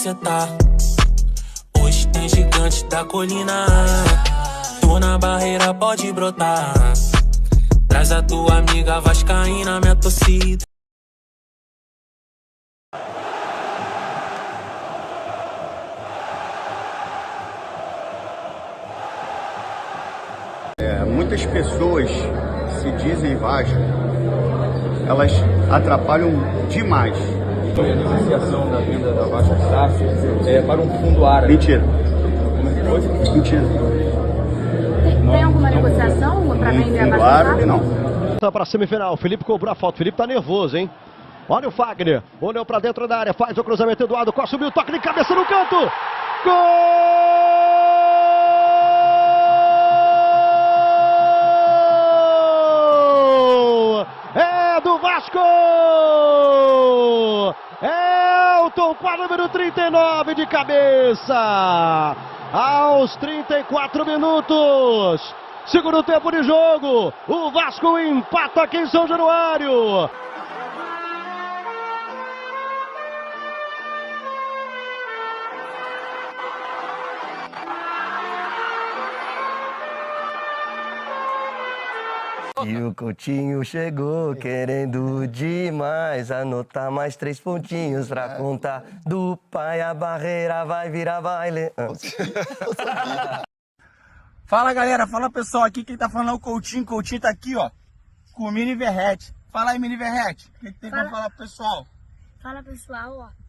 cê tá. Hoje tem gigante da colina. Tô na barreira, pode brotar. Traz a tua amiga vascaína, minha torcida. Muitas pessoas se dizem Vasco, elas atrapalham demais. A negociação da venda da Vasco SAF é para um fundo árabe. Mentira. Mentira. Tem alguma negociação para vender a fundo Vasco árabe, SAF? não. Tá pra semifinal, Felipe cobrou a falta, Felipe tá nervoso, hein? Olha o Fagner, olhou pra dentro da área, faz o cruzamento, Eduardo Costa subiu, toque de cabeça no canto, gol! É do Vasco! Elton com a número 39 de cabeça, aos 34 minutos. Segundo tempo de jogo, o Vasco empata aqui em São Januário. E o Coutinho chegou querendo demais, anotar mais 3 pontinhos pra contar. Do pai a barreira vai virar baile. Fala galera, fala pessoal, aqui quem tá falando é o Coutinho. Coutinho tá aqui, ó, com o Mini Verrete. Fala aí, Mini Verrete, o que tem pra falar pro pessoal? Fala pessoal, ó.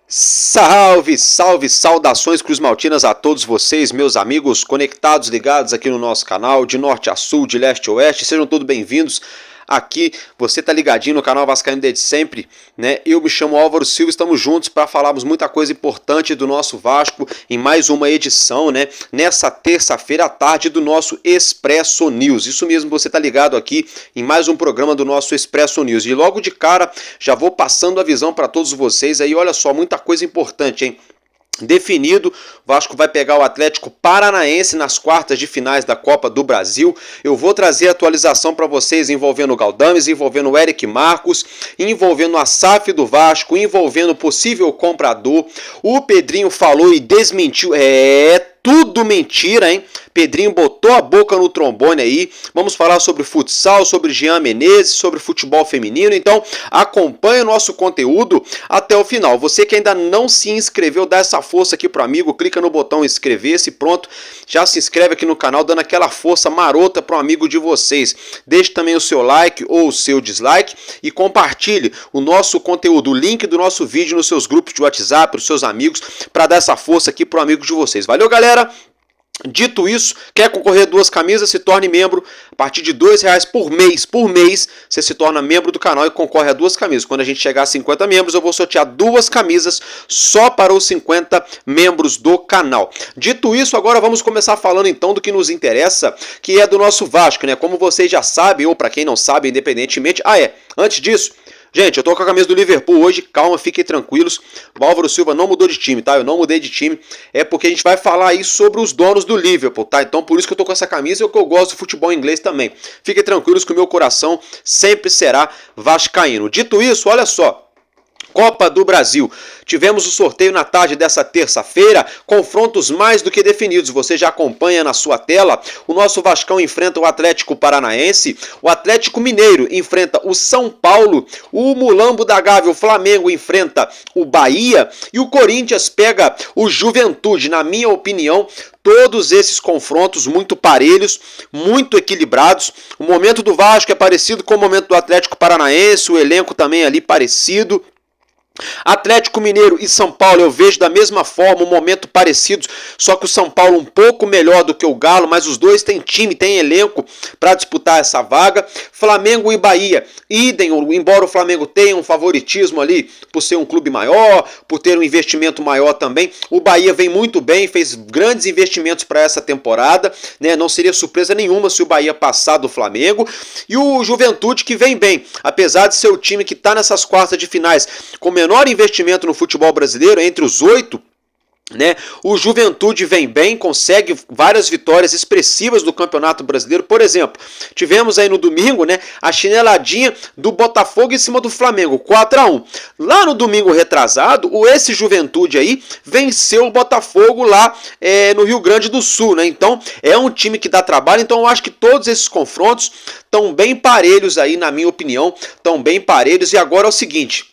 Salve, salve, saudações cruzmaltinas a todos vocês, meus amigos conectados, ligados aqui no nosso canal, de norte a sul, de leste a oeste, sejam todos bem-vindos. Aqui, você tá ligadinho no canal Vascaíno desde sempre, né? Eu me chamo Álvaro Silva, estamos juntos para falarmos muita coisa importante do nosso Vasco em mais uma edição, né? Nessa terça-feira à tarde do nosso Expresso News. Isso mesmo, você tá ligado aqui em mais um programa do nosso Expresso News. E logo de cara, já vou passando a visão para todos vocês aí, olha só, muita coisa importante, hein? Definido, o Vasco vai pegar o Atlético Paranaense nas quartas de finais da Copa do Brasil. Eu vou trazer atualização para vocês envolvendo o Galdames, envolvendo o Eric Marcos, envolvendo a SAF do Vasco, envolvendo o possível comprador. O Pedrinho falou e desmentiu, tudo mentira, hein? Pedrinho botou a boca no trombone aí. Vamos falar sobre futsal, sobre Jean Menezes, sobre futebol feminino. Então, acompanhe o nosso conteúdo até o final. Você que ainda não se inscreveu, dá essa força aqui pro amigo. Clica no botão inscrever-se, pronto. Já se inscreve aqui no canal, dando aquela força marota pro amigo de vocês. Deixe também o seu like ou o seu dislike e compartilhe o nosso conteúdo, o link do nosso vídeo nos seus grupos de WhatsApp, os seus amigos, para dar essa força aqui pro amigo de vocês. Valeu, galera! Dito isso, quer concorrer a 2 camisas, se torne membro a partir de R$2 por mês. Por mês, você se torna membro do canal e concorre a 2 camisas. Quando a gente chegar a 50 membros, eu vou sortear 2 camisas só para os 50 membros do canal. Dito isso, agora vamos começar falando então do que nos interessa, que é do nosso Vasco, né? Como vocês já sabem, ou para quem não sabe, independentemente... antes disso... Gente, eu tô com a camisa do Liverpool hoje, calma, fiquem tranquilos. O Álvaro Silva não mudou de time, tá? Eu não mudei de time, é porque a gente vai falar aí sobre os donos do Liverpool, tá? Então por isso que eu tô com essa camisa e que eu gosto do futebol inglês também. Fiquem tranquilos que o meu coração sempre será vascaíno. Dito isso, olha só. Copa do Brasil. Tivemos o sorteio na tarde dessa terça-feira, confrontos mais do que definidos. Você já acompanha na sua tela. O nosso Vascão enfrenta o Atlético Paranaense, o Atlético Mineiro enfrenta o São Paulo, o Mulambo da Gávea, o Flamengo enfrenta o Bahia e o Corinthians pega o Juventude. Na minha opinião, todos esses confrontos muito parelhos, muito equilibrados. O momento do Vasco é parecido com o momento do Atlético Paranaense, o elenco também ali parecido. Atlético Mineiro e São Paulo eu vejo da mesma forma, um momento parecido, só que o São Paulo um pouco melhor do que o Galo, mas os dois têm time, têm elenco para disputar essa vaga. Flamengo e Bahia, idem, embora o Flamengo tenha um favoritismo ali por ser um clube maior, por ter um investimento maior também, o Bahia vem muito bem, fez grandes investimentos para essa temporada, né? Não seria surpresa nenhuma se o Bahia passar do Flamengo. E o Juventude que vem bem, apesar de ser o time que está nessas quartas de finais com menor investimento no futebol brasileiro, entre os 8, né? O Juventude vem bem, consegue várias vitórias expressivas do Campeonato Brasileiro. Por exemplo, tivemos aí no domingo, né, a chineladinha do Botafogo em cima do Flamengo, 4-1. Lá no domingo retrasado, esse Juventude aí venceu o Botafogo lá no Rio Grande do Sul, né? Então é um time que dá trabalho. Então eu acho que todos esses confrontos estão bem parelhos aí, na minha opinião, estão bem parelhos. E agora é o seguinte: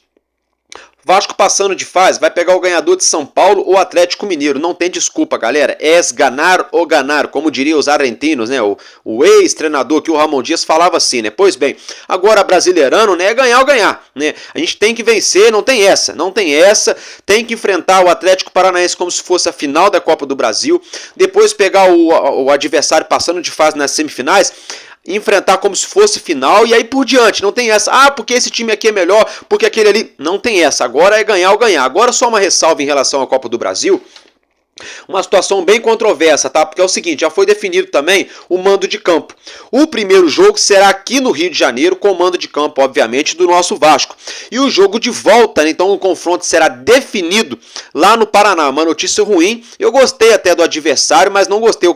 Vasco passando de fase, vai pegar o ganhador de São Paulo ou Atlético Mineiro. Não tem desculpa, galera. Es ganar ou ganar, como diriam os argentinos, né? O ex-treinador que o Ramon Dias falava assim, né? Pois bem, agora brasileirano, né? É ganhar ou ganhar, né? A gente tem que vencer, não tem essa. Tem que enfrentar o Atlético Paranaense como se fosse a final da Copa do Brasil. Depois pegar o adversário passando de fase nas semifinais, enfrentar como se fosse final e aí por diante. Não tem essa, porque esse time aqui é melhor, porque aquele ali, não tem essa. Agora é ganhar ou ganhar. Agora só uma ressalva em relação à Copa do Brasil. Uma situação bem controversa, tá? Porque é o seguinte, já foi definido também o mando de campo. O primeiro jogo será aqui no Rio de Janeiro, com o mando de campo, obviamente, do nosso Vasco. E o jogo de volta, né? Então o confronto será definido lá no Paraná. Uma notícia ruim. Eu gostei até do adversário, mas não gostei,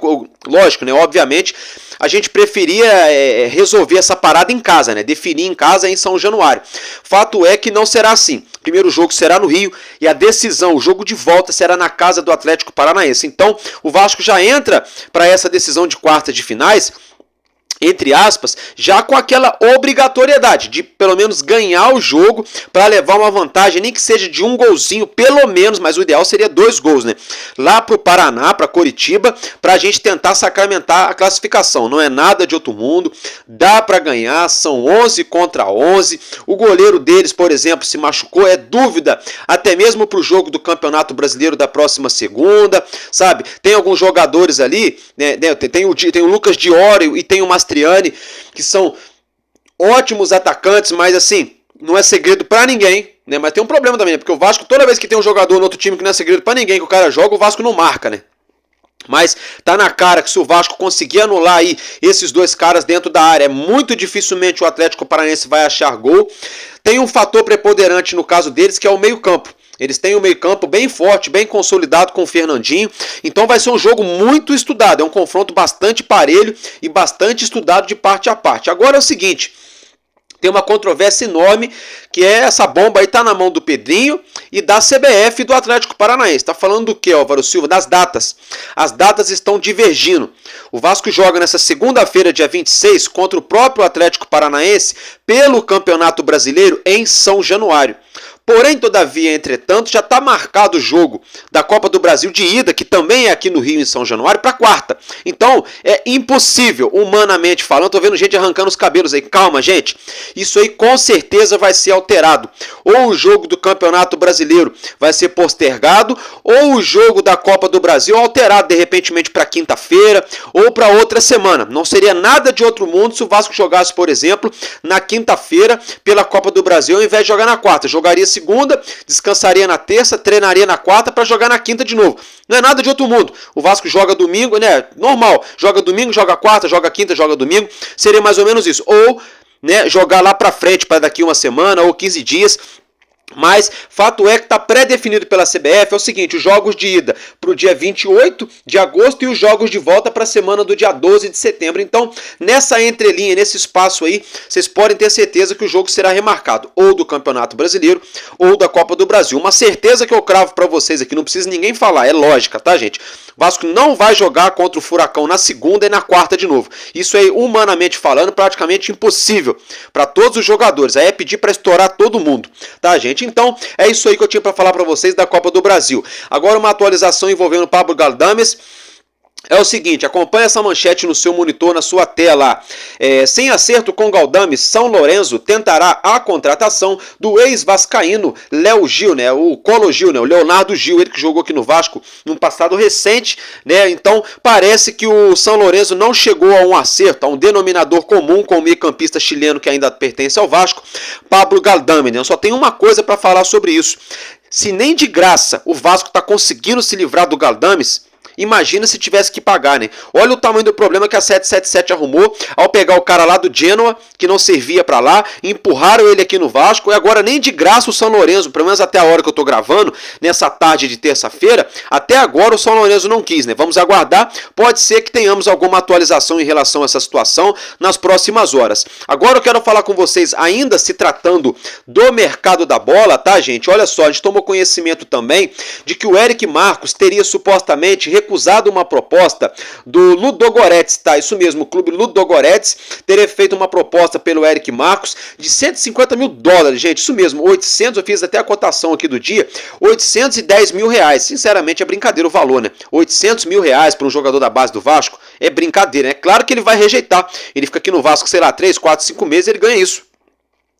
lógico, né? Obviamente, a gente preferia resolver essa parada em casa, né? Definir em casa em São Januário. Fato é que não será assim. O primeiro jogo será no Rio e a decisão, o jogo de volta, será na casa do Atlético Paranaense. Então, o Vasco já entra para essa decisão de quartas de finais, entre aspas, já com aquela obrigatoriedade de pelo menos ganhar o jogo para levar uma vantagem, nem que seja de um golzinho, pelo menos, mas o ideal seria 2 gols, né? Lá pro Paraná, para Coritiba, para a gente tentar sacramentar a classificação. Não é nada de outro mundo, dá para ganhar, são 11 contra 11. O goleiro deles, por exemplo, se machucou, é dúvida até mesmo pro jogo do Campeonato Brasileiro da próxima segunda, sabe? Tem alguns jogadores ali, né? Tem o Lucas Diório e tem o Mastriani, que são ótimos atacantes, mas assim, não é segredo pra ninguém, né? Mas tem um problema também, né? Porque o Vasco, toda vez que tem um jogador no outro time que não é segredo pra ninguém, que o cara joga, o Vasco não marca, né? Mas tá na cara que se o Vasco conseguir anular aí esses 2 caras dentro da área, muito dificilmente o Atlético Paranaense vai achar gol. Tem um fator preponderante no caso deles, que é o meio-campo. Eles têm um meio-campo bem forte, bem consolidado com o Fernandinho. Então vai ser um jogo muito estudado. É um confronto bastante parelho e bastante estudado de parte a parte. Agora é o seguinte, tem uma controvérsia enorme, que é essa bomba aí tá na mão do Pedrinho e da CBF e do Atlético Paranaense. Tá falando do que, Álvaro Silva? Das datas. As datas estão divergindo. O Vasco joga nessa segunda-feira, dia 26, contra o próprio Atlético Paranaense pelo Campeonato Brasileiro em São Januário. Porém, todavia, entretanto, já está marcado o jogo da Copa do Brasil de ida, que também é aqui no Rio, em São Januário, para quarta. Então, é impossível, humanamente falando. Tô vendo gente arrancando os cabelos aí. Calma, gente. Isso aí com certeza vai ser alterado. Ou o jogo do Campeonato Brasileiro vai ser postergado, ou o jogo da Copa do Brasil alterado, de repente, para quinta-feira, ou para outra semana. Não seria nada de outro mundo se o Vasco jogasse, por exemplo, na quinta-feira pela Copa do Brasil, ao invés de jogar na quarta. Jogaria segunda, descansaria na terça, treinaria na quarta para jogar na quinta de novo. Não é nada de outro mundo. O Vasco joga domingo, né? Normal. Joga domingo, joga quarta, joga quinta, joga domingo. Seria mais ou menos isso. Ou, né, jogar lá para frente para daqui uma semana ou 15 dias. Mas fato é que está pré-definido pela CBF, é o seguinte, os jogos de ida para o dia 28 de agosto e os jogos de volta para a semana do dia 12 de setembro. Então, nessa entrelinha, nesse espaço aí, vocês podem ter certeza que o jogo será remarcado ou do Campeonato Brasileiro ou da Copa do Brasil. Uma certeza que eu cravo para vocês aqui, não precisa ninguém falar, é lógica, tá, gente? O Vasco não vai jogar contra o Furacão na segunda e na quarta de novo. Isso é, humanamente falando, praticamente impossível para todos os jogadores. Aí é pedir para estourar todo mundo, tá, gente? Então, é isso aí que eu tinha para falar para vocês da Copa do Brasil. Agora uma atualização envolvendo o Pablo Galdames. É o seguinte, acompanhe essa manchete no seu monitor, na sua tela. Sem acerto com Galdames, São Lourenço tentará a contratação do ex-vascaíno Léo Gil, né? O Colo Gil, né? O Leonardo Gil, ele que jogou aqui no Vasco num passado recente, né? Então parece que o São Lourenço não chegou a um acerto, a um denominador comum com o meio-campista chileno que ainda pertence ao Vasco, Pablo Galdames, né? Eu só tenho uma coisa para falar sobre isso. Se nem de graça o Vasco está conseguindo se livrar do Galdames, Imagina se tivesse que pagar, né? Olha o tamanho do problema que a 777 arrumou ao pegar o cara lá do Genoa, que não servia pra lá, empurraram ele aqui no Vasco, e agora nem de graça o São Lourenço, pelo menos até a hora que eu tô gravando, nessa tarde de terça-feira, até agora o São Lourenço não quis, né? Vamos aguardar, pode ser que tenhamos alguma atualização em relação a essa situação nas próximas horas. Agora eu quero falar com vocês, ainda se tratando do mercado da bola, tá, gente? Olha só, a gente tomou conhecimento também de que o Eric Marcos teria supostamente recusado uma proposta do Ludogorets, tá? Isso mesmo, o clube Ludogorets teria feito uma proposta pelo Eric Marcos de 150 mil dólares, gente, isso mesmo, 800, eu fiz até a cotação aqui do dia, 810 mil reais, sinceramente é brincadeira o valor, né? 800 mil reais para um jogador da base do Vasco é brincadeira, né? Claro que ele vai rejeitar, ele fica aqui no Vasco, sei lá, 3, 4, 5 meses, ele ganha isso.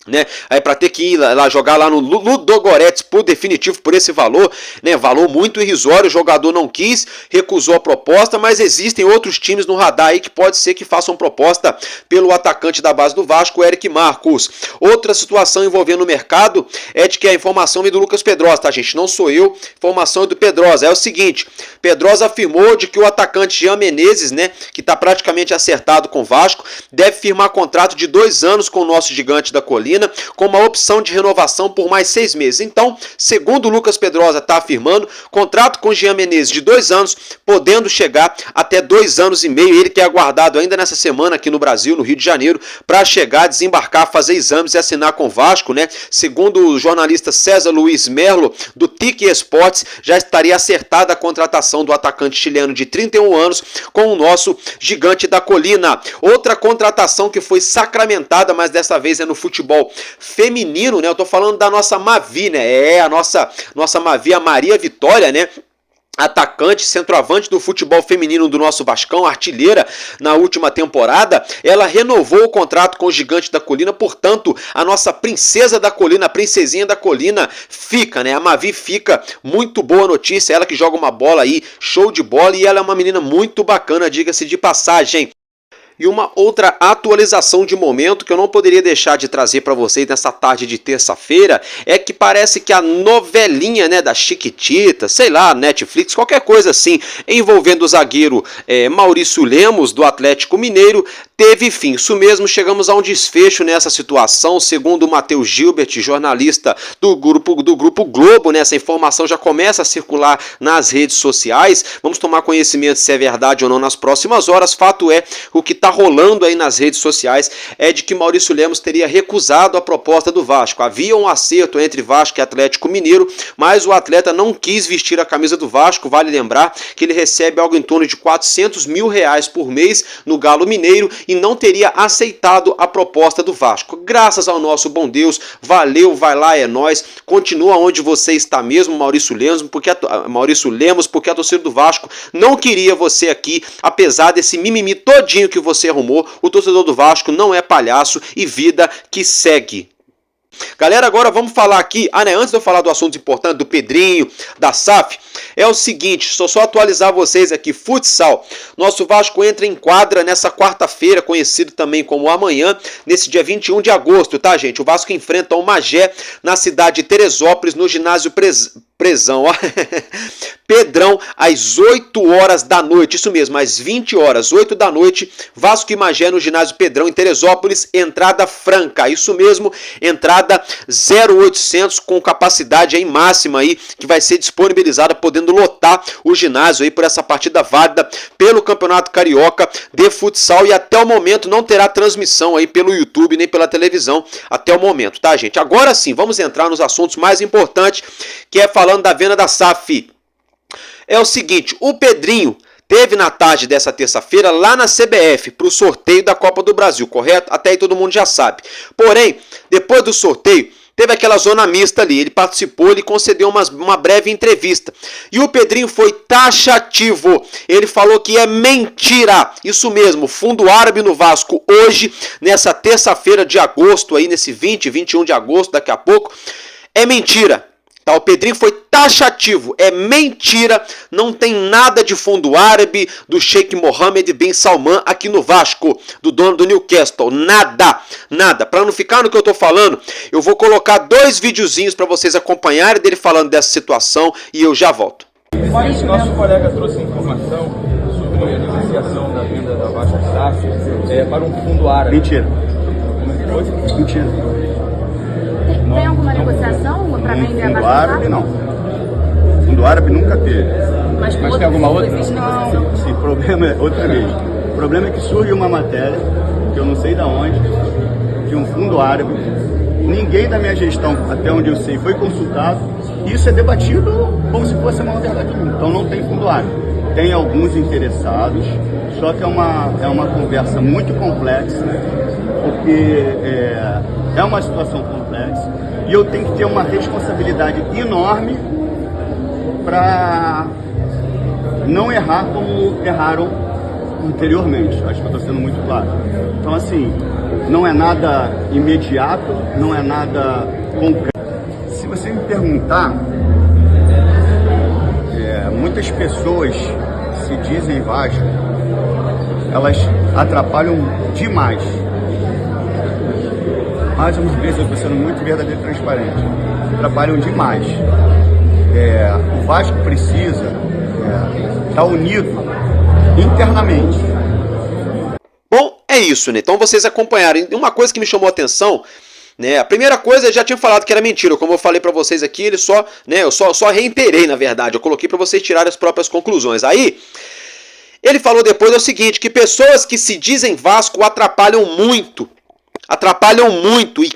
Né? Aí para ter que ir lá jogar lá no Ludogorets por definitivo por esse valor, né? Valor muito irrisório, o jogador não quis, recusou a proposta, mas existem outros times no radar aí que pode ser que façam proposta pelo atacante da base do Vasco, Eric Marcos. Outra situação envolvendo o mercado é de que a informação vem do Lucas Pedrosa, tá, gente? Não sou eu, informação é do Pedrosa. É o seguinte, Pedrosa afirmou de que o atacante Jean Menezes, né, que está praticamente acertado com o Vasco, deve firmar contrato de 2 anos com o nosso gigante da colina, com uma opção de renovação por mais 6 meses. Então, segundo o Lucas Pedrosa está afirmando, contrato com Jean Menezes de 2 anos, podendo chegar até 2 anos e meio. Ele que é aguardado ainda nessa semana aqui no Brasil, no Rio de Janeiro, para chegar, desembarcar, fazer exames e assinar com o Vasco, né? Segundo o jornalista César Luiz Merlo, do Tiki Esportes, já estaria acertada a contratação do atacante chileno de 31 anos com o nosso gigante da colina. Outra contratação que foi sacramentada, mas dessa vez é no futebol feminino, né? Eu tô falando da nossa Mavi, né? É a nossa Mavi, a Maria Vitória, né? Atacante, centroavante do futebol feminino do nosso Vascão, artilheira na última temporada, ela renovou o contrato com o gigante da colina, portanto, a nossa princesa da colina, a princesinha da colina fica, né? A Mavi fica, muito boa notícia, ela que joga uma bola aí, show de bola, e ela é uma menina muito bacana, diga-se de passagem. E uma outra atualização de momento que eu não poderia deixar de trazer para vocês nessa tarde de terça-feira é que parece que a novelinha, né, da Chiquitita, sei lá, Netflix, qualquer coisa assim, envolvendo o zagueiro Maurício Lemos do Atlético Mineiro, teve fim. Isso mesmo, chegamos a um desfecho nessa situação, segundo o Matheus Gilbert, jornalista do Grupo Globo, né, essa informação já começa a circular nas redes sociais. Vamos tomar conhecimento se é verdade ou não nas próximas horas. Fato é, o que está rolando aí nas redes sociais é de que Maurício Lemos teria recusado a proposta do Vasco. Havia um acerto entre Vasco e Atlético Mineiro, mas o atleta não quis vestir a camisa do Vasco. Vale lembrar que ele recebe algo em torno de 400 mil reais por mês no Galo Mineiro e não teria aceitado a proposta do Vasco. Graças ao nosso bom Deus, valeu, vai lá, é nóis. Continua onde você está mesmo, Maurício Lemos, porque a torcida do Vasco não queria você aqui, apesar desse mimimi todinho que você arrumou. O torcedor do Vasco não é palhaço e vida que segue. Galera, agora vamos falar aqui, antes de eu falar do assunto importante do Pedrinho, da SAF, é o seguinte, só atualizar vocês aqui, futsal. Nosso Vasco entra em quadra nessa quarta-feira, conhecido também como amanhã, nesse dia 21 de agosto, tá, gente? O Vasco enfrenta o Magé na cidade de Teresópolis, no ginásio Prezão, ó. Pedrão, às 8 horas da noite, isso mesmo, às 20 horas, 8 da noite, Vasco e Magé no ginásio Pedrão, em Teresópolis, entrada franca, isso mesmo, entrada 0800 com capacidade aí máxima aí, que vai ser disponibilizada, podendo lotar o ginásio aí por essa partida válida pelo Campeonato Carioca de Futsal, e até o momento não terá transmissão aí pelo YouTube nem pela televisão, até o momento, tá, gente? Agora sim, vamos entrar nos assuntos mais importantes, que é falando da venda da SAF. É o seguinte, o Pedrinho teve na tarde dessa terça-feira lá na CBF para o sorteio da Copa do Brasil, correto? Até aí todo mundo já sabe. Porém, depois do sorteio, teve aquela zona mista ali, ele participou, ele concedeu uma breve entrevista. E o Pedrinho foi taxativo, ele falou que é mentira. Isso mesmo, fundo árabe no Vasco hoje, nessa terça-feira de agosto, aí nesse 21 de agosto, daqui a pouco, é mentira. Tá, o Pedrinho foi taxativo, é mentira, não tem nada de fundo árabe do Sheikh Mohammed bin Salman aqui no Vasco, do dono do Newcastle, nada. Para não ficar no que eu tô falando, eu vou colocar 2 videozinhos para vocês acompanharem dele falando dessa situação e eu já volto. Nosso colega trouxe informação para um fundo árabe. Mentira. Mentira. Tem alguma negociação para vender a Fundo Vasco? árabe, não. Fundo árabe nunca teve. Mas tem alguma outra? Não. Sim, problema é outra vez. O problema é que surge uma matéria, que eu não sei de onde, de um fundo árabe. Ninguém da minha gestão, até onde eu sei, foi consultado. Isso é debatido como se fosse uma alternativa. Então não tem fundo árabe. Tem alguns interessados, só que é uma conversa muito complexa, porque é uma situação complexa e eu tenho que ter uma responsabilidade enorme para não errar como erraram anteriormente. Acho que eu estou sendo muito claro. Então, assim, não é nada imediato, não é nada concreto. Se você me perguntar, muitas pessoas se dizem Vasco, elas atrapalham demais. Mais uma vez, eu estou sendo muito verdadeiro e transparente. Atrapalham demais. O Vasco precisa estar unido internamente. Bom, é isso, né? Então vocês acompanharam. Uma coisa que me chamou a atenção, né? A primeira coisa, eu já tinha falado que era mentira. Como eu falei pra vocês aqui, ele só, né? Eu só reiterei, na verdade. Eu coloquei pra vocês tirarem as próprias conclusões. Aí, ele falou depois o seguinte, que pessoas que se dizem Vasco atrapalham muito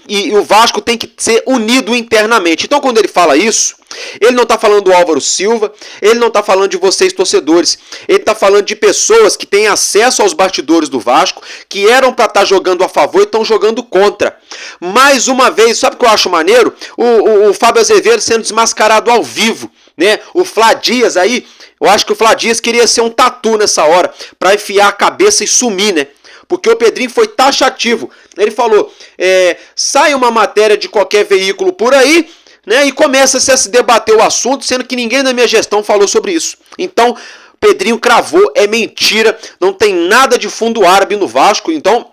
e o Vasco tem que ser unido internamente. Então quando ele fala isso, ele não está falando do Álvaro Silva, ele não está falando de vocês torcedores, ele está falando de pessoas que têm acesso aos bastidores do Vasco, que eram para estar jogando a favor e estão jogando contra. Mais uma vez, sabe o que eu acho maneiro? O Fábio Azevedo sendo desmascarado ao vivo, né? O Flá Dias aí, eu acho que o Flá Dias queria ser um tatu nessa hora, para enfiar a cabeça e sumir, né? Porque o Pedrinho foi taxativo. Ele falou, sai uma matéria de qualquer veículo por aí, né, e começa-se a se debater o assunto, sendo que ninguém da minha gestão falou sobre isso. Então, Pedrinho cravou, é mentira, não tem nada de fundo árabe no Vasco. Então,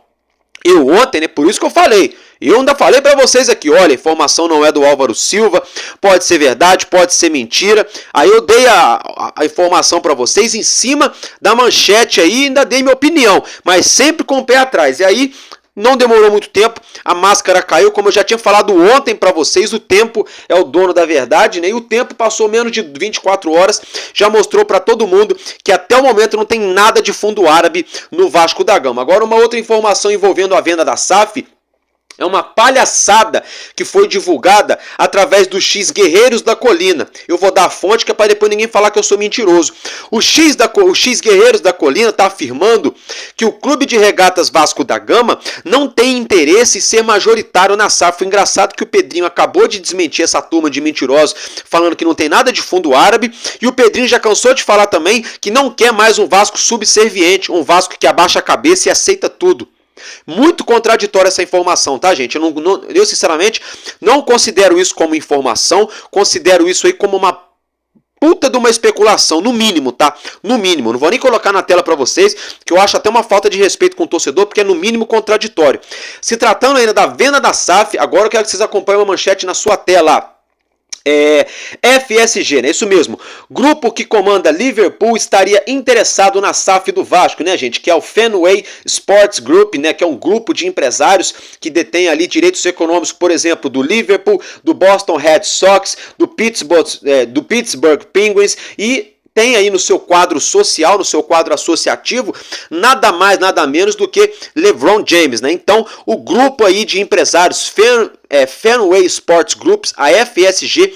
eu ontem, né, por isso que eu falei, eu ainda falei para vocês aqui, olha, a informação não é do Álvaro Silva, pode ser verdade, pode ser mentira. Aí eu dei a informação para vocês em cima da manchete aí, ainda dei minha opinião, mas sempre com o pé atrás. E aí não demorou muito tempo, a máscara caiu, como eu já tinha falado ontem para vocês, o tempo é o dono da verdade, né? E o tempo passou menos de 24 horas, já mostrou para todo mundo que até o momento não tem nada de fundo árabe no Vasco da Gama. Agora uma outra informação envolvendo a venda da SAF, é uma palhaçada que foi divulgada através do X Guerreiros da Colina. Eu vou dar a fonte que é para depois ninguém falar que eu sou mentiroso. O X Guerreiros da Colina está afirmando que o Clube de Regatas Vasco da Gama não tem interesse em ser majoritário na SAF. Foi engraçado que o Pedrinho acabou de desmentir essa turma de mentirosos, falando que não tem nada de fundo árabe. E o Pedrinho já cansou de falar também que não quer mais um Vasco subserviente, um Vasco que abaixa a cabeça e aceita tudo. Muito contraditória essa informação, tá, gente? Eu sinceramente não considero isso como informação, considero isso aí como uma puta de uma especulação, no mínimo, tá? No mínimo, não vou nem colocar na tela pra vocês, que eu acho até uma falta de respeito com o torcedor, porque é no mínimo contraditório. Se tratando ainda da venda da SAF, agora eu quero que vocês acompanhem uma manchete na sua tela. FSG, né? Isso mesmo. Grupo que comanda Liverpool estaria interessado na SAF do Vasco, né, gente? Que é o Fenway Sports Group, né? Que é um grupo de empresários que detém ali direitos econômicos, por exemplo, do Liverpool, do Boston Red Sox, do Pittsburgh Penguins e tem aí no seu quadro social, no seu quadro associativo, nada mais, nada menos do que LeBron James, né? Então, o grupo aí de empresários Fenway Sports Groups, a FSG,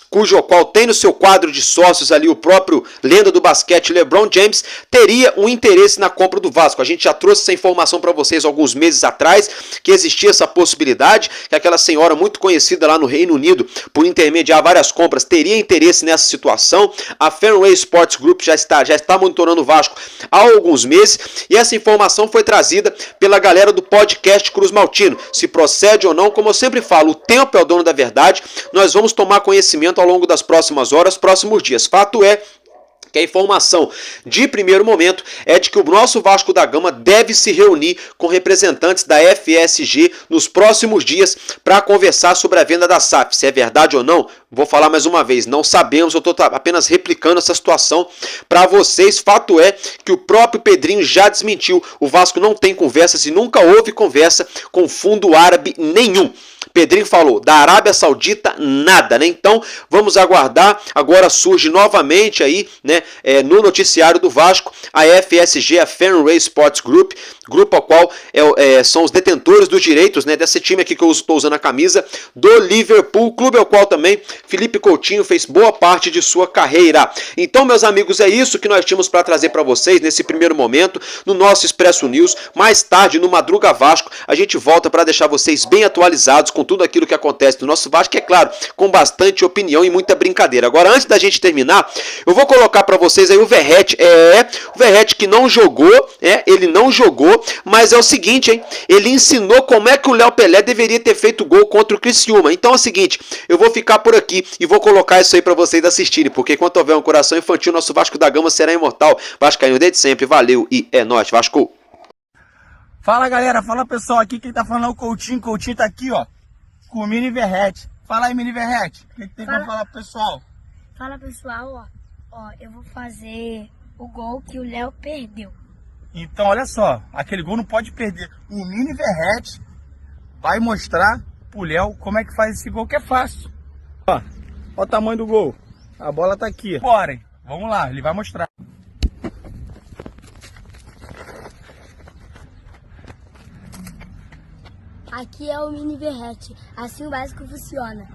cujo qual tem no seu quadro de sócios ali o próprio lenda do basquete LeBron James, teria um interesse na compra do Vasco. A gente já trouxe essa informação para vocês alguns meses atrás, que existia essa possibilidade, que aquela senhora muito conhecida lá no Reino Unido, por intermediar várias compras, teria interesse nessa situação. A Fenway Sports Group já está monitorando o Vasco há alguns meses, e essa informação foi trazida pela galera do podcast Cruz Maltino. Se procede ou não, como eu sempre falo, o tempo é o dono da verdade, nós vamos tomar conhecimento ao longo das próximas horas, próximos dias. Fato é que a informação de primeiro momento é de que o nosso Vasco da Gama deve se reunir com representantes da FSG nos próximos dias para conversar sobre a venda da SAF. Se é verdade ou não, vou falar mais uma vez, não sabemos, eu estou apenas replicando essa situação para vocês. Fato é que o próprio Pedrinho já desmentiu, o Vasco não tem conversas e nunca houve conversa com fundo árabe nenhum. Pedrinho falou, da Arábia Saudita nada, né? Então vamos aguardar. Agora surge novamente aí, né, no noticiário do Vasco, a FSG, a Fenway Sports Group, grupo ao qual são os detentores dos direitos, né, desse time aqui que eu estou usando a camisa, do Liverpool, clube ao qual também Felipe Coutinho fez boa parte de sua carreira. Então, meus amigos, é isso que nós tínhamos para trazer para vocês nesse primeiro momento, no nosso Expresso News. Mais tarde, no Madruga Vasco, a gente volta para deixar vocês bem atualizados com tudo aquilo que acontece no nosso Vasco, é claro, com bastante opinião e muita brincadeira. Agora, antes da gente terminar, eu vou colocar para vocês aí o Verratti, o Verratti que não jogou, ele não jogou, mas é o seguinte, hein, ele ensinou como é que o Léo Pelé deveria ter feito gol contra o Criciúma. Então é o seguinte, eu vou ficar por aqui e vou colocar isso aí para vocês assistirem, porque enquanto houver um coração infantil, nosso Vasco da Gama será imortal. Vascaíno desde sempre, valeu e é nóis, Vasco! Fala galera, fala pessoal, aqui quem tá falando é o Coutinho tá aqui ó, com o Mini Verratti. Fala aí, Mini Verratti, o que tem pra falar pro pessoal? Fala pessoal, ó, eu vou fazer o gol que o Léo perdeu. Então olha só, aquele gol não pode perder. O Mini Verratti vai mostrar pro Léo como é que faz esse gol, que é fácil. Ó o tamanho do gol, a bola tá aqui. Bora, hein? Vamos lá, ele vai mostrar. Aqui é o Mini Verratti, assim o básico funciona.